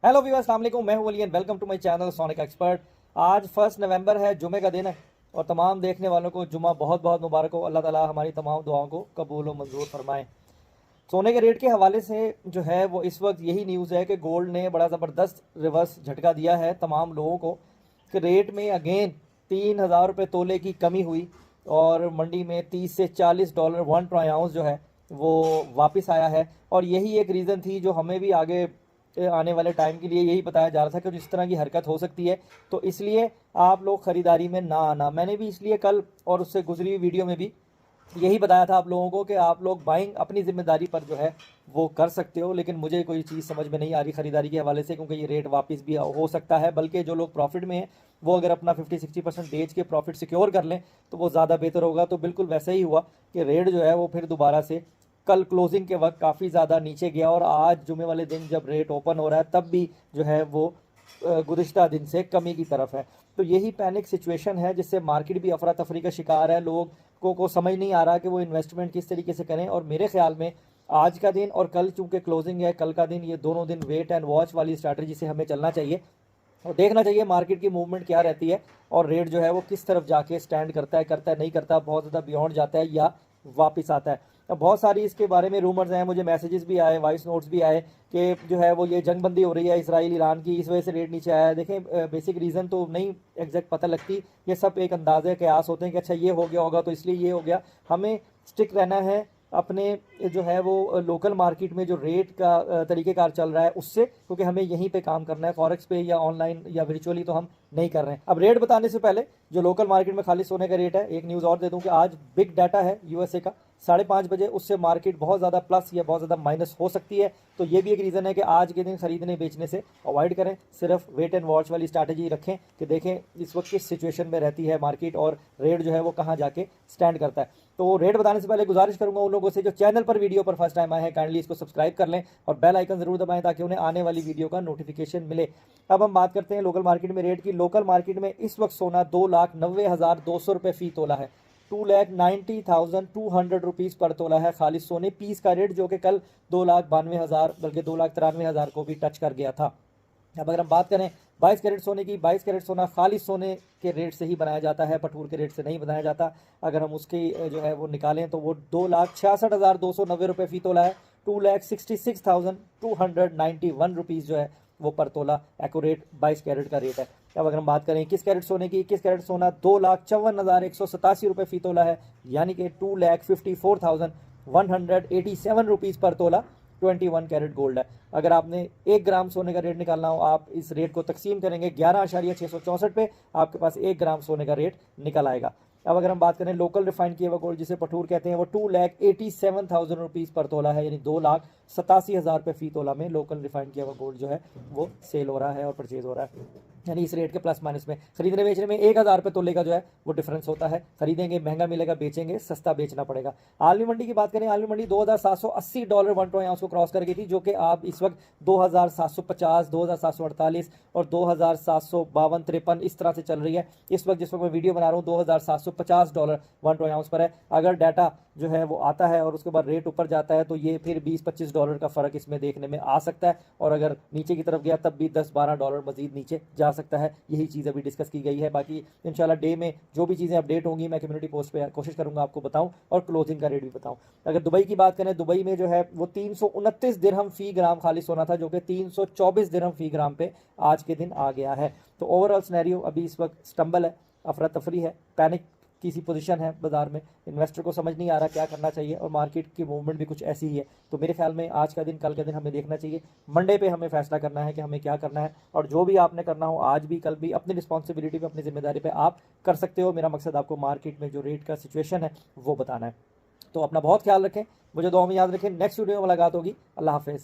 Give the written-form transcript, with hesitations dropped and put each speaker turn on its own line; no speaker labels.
Hello viewers, अस्सलाम वालेकुम। मैं हूं Ali and welcome to my channel sonic expert. आज 1 नवंबर है, जुमे का दिन है और तमाम देखने वालों को जुमा बहुत बहुत मुबारक हो। अल्लाह ताला हमारी तमाम दुआओं को कबूल व मंजूर फरमाएं। सोने के रेट के हवाले से जो है वो इस वक्त यही न्यूज़ है कि गोल्ड ने बड़ा ज़बरदस्त रिवर्स झटका दिया है तमाम लोगों को कि रेट में अगेन 3,000 रुपये तोले की कमी हुई और मंडी में 30 से $40 1 ट्राई आउंस जो है वो वापस आया है। और यही एक रीज़न थी जो हमें भी आगे आने वाले टाइम के लिए यही बताया जा रहा था कि जिस तरह की हरकत हो सकती है, तो इसलिए आप लोग ख़रीदारी में ना आना। मैंने भी इसलिए कल और उससे गुजरी हुई वीडियो में भी यही बताया था आप लोगों को कि आप लोग बाइंग अपनी ज़िम्मेदारी पर जो है वो कर सकते हो, लेकिन मुझे कोई चीज़ समझ में नहीं आ रही ख़रीदारी के हवाले से, क्योंकि ये रेट वापस भी हो सकता है। बल्कि जो लोग प्रॉफिट में हैं वो अगर अपना 50-60% बेच के प्रॉफिट सिक्योर कर लें तो वो ज़्यादा बेहतर होगा। तो बिल्कुल वैसे ही हुआ कि रेट जो है वो फिर दोबारा से कल क्लोजिंग के वक्त काफ़ी ज़्यादा नीचे गया और आज जुमे वाले दिन जब रेट ओपन हो रहा है तब भी जो है वो गुज़िश्ता दिन से कमी की तरफ है। तो यही पैनिक सिचुएशन है जिससे मार्केट भी अफरा तफरी का शिकार है। लोगों को समझ नहीं आ रहा कि वो इन्वेस्टमेंट किस तरीके से करें। और मेरे ख्याल में आज का दिन और कल चूँकि क्लोजिंग है, कल का दिन, ये दोनों दिन वेट एंड वॉच वाली स्ट्रैटेजी से हमें चलना चाहिए और देखना चाहिए मार्केट की मूवमेंट क्या रहती है और रेट जो है वो किस तरफ जाके स्टैंड करता है नहीं करता, बहुत ज़्यादा बियॉन्ड जाता है या वापस आता है। अब बहुत सारी इसके बारे में रूमर्स हैं, मुझे मैसेजेस भी आए, वॉइस नोट्स भी आए कि जो है वो ये जंगबंदी हो रही है इसराइल ईरान की, इस वजह से रेट नीचे आया है। देखें, बेसिक रीज़न तो नहीं एग्जैक्ट पता लगती, ये सब एक अंदाजे कयास होते हैं कि अच्छा ये हो गया होगा तो इसलिए ये हो गया। हमें स्टिक रहना है अपने जो है वो लोकल मार्केट में जो रेट का तरीक़ेकार चल रहा है उससे, क्योंकि हमें यहीं पे काम करना है, फॉरेक्स पे या ऑनलाइन या वर्चुअली तो हम नहीं कर रहे हैं। अब रेट बताने से पहले जो लोकल मार्केट में खाली सोने का रेट है, एक न्यूज़ और दे दूं कि आज बिग डाटा है यूएसए का 5:30 बजे, उससे मार्केट बहुत ज़्यादा प्लस या बहुत ज़्यादा माइनस हो सकती है। तो ये भी एक रीज़न है कि आज के दिन खरीदने बेचने से अवॉइड करें, सिर्फ वेट एंड वॉच वाली स्ट्रैटेजी रखें कि देखें इस वक्त किस सिचुएशन में रहती है मार्केट और रेट जो है वो कहाँ जाके स्टैंड करता है। तो रेट बताने से पहले गुजारिश करूंगा उन लोगों से जो चैनल पर वीडियो पर फर्स्ट टाइम आए हैं, काइंडली इसको सब्सक्राइब कर लें और बेल आइकन जरूर दबाएं ताकि उन्हें आने वाली वीडियो का नोटिफिकेशन मिले। अब हम बात करते हैं लोकल मार्केट में रेट की। लोकल मार्केट में इस वक्त सोना 2,90,200 रुपये फी तोला है। 2,90,200 रुपीज़ पर तोला है खालिश सोने पीस का रेट, जो कि कल 2,92,000 बल्कि 2,93,000 को भी टच कर गया था। अब अगर हम बात करें 22 कैरेट सोने की, 22 कैरेट सोना खालिश सोने के रेट से ही बनाया जाता है, पठूर के रेट से नहीं बनाया जाता। अगर हम उसकी जो है वो निकालें तो वो 2,66,290 रुपये फी तोला है। 2,66,291 रुपीज़ जो है वो पर तोला एक्यूरेट 22 कैरेट का रेट है। अब अगर हम बात करें 21 कैरेट सोने की, 21 कैरेट सोना 2,54,187 रुपये फी तोला है, यानी कि 2,54,187 रुपीज़ पर तोला 21 कैरेट गोल्ड है। अगर आपने 1 ग्राम सोने का रेट निकालना हो, आप इस रेट को तकसीम करेंगे 11,664 पे, आपके पास 1 ग्राम सोने का रेट निकल आएगा। अब अगर हम बात करें लोकल रिफाइंड किया हुआ गोल्ड जिसे पठूर कहते हैं, वो 2,87,000 रुपीज़ पर तोला है, यानी 2,87,000 रुपये फी तोला में लोकल रिफाइंड किया हुआ गोल्ड जो है वो सेल हो रहा है और परचेज हो रहा है। यानी इस रेट के प्लस माइनस में खरीदने बेचने में 1,000 रुपये तोले का जो है वो डिफरेंस होता है। खरीदेंगे महंगा मिलेगा, बेचेंगे सस्ता बेचना पड़ेगा। आलमी मंडी की बात करें, आलमी मंडी $2,780 1 ट्राई आउंस को क्रॉस कर गई थी, जो कि आप इस वक्त 2,750, 2,748 और 2,752-53 इस तरह से चल रही है। इस वक्त जिस वक्त मैं वीडियो बना रहा हूँ $2,750 1 ट्राई आउंस पर है। अगर डाटा जो है वो आता है और उसके बाद रेट ऊपर जाता है तो ये फिर $20-25 का फ़र्क इसमें देखने में आ सकता है, और अगर नीचे की तरफ गया तब भी $10-12 मजीद नीचे जा सकता है। यही चीज़ अभी डिस्कस की गई है। बाकी इंशाल्लाह डे में जो भी चीज़ें अपडेट होंगी मैं कम्युनिटी पोस्ट पे कोशिश करूंगा आपको बताऊं और क्लोजिंग का रेट भी बताऊं। अगर दुबई की बात करें, दुबई में जो है वो 329 दिरहम फी ग्राम खालिश सोना था, जो कि 324 दिरहम फी ग्राम पे आज के दिन आ गया है। तो ओवरऑल सिनेरियो अभी इस वक्त स्टम्बल है, अफरा तफरी है, पैनिक की सी पोजीशन है बाजार में। इन्वेस्टर को समझ नहीं आ रहा क्या करना चाहिए और मार्केट की मूवमेंट भी कुछ ऐसी ही है। तो मेरे ख्याल में आज का दिन, कल का दिन हमें देखना चाहिए। मंडे पे हमें फैसला करना है कि हमें क्या करना है, और जो भी आपने करना हो आज भी कल भी अपनी रिस्पॉन्सिबिलिटी पे, अपनी जिम्मेदारी पे आप कर सकते हो। मेरा मकसद आपको मार्केट में जो रेट का सिचुएशन है वो बताना है। तो अपना बहुत ख्याल रखें, मुझे दुआ में याद रखें। नेक्स्ट वीडियो में मुलाकात होगी। अल्लाह हाफिज़।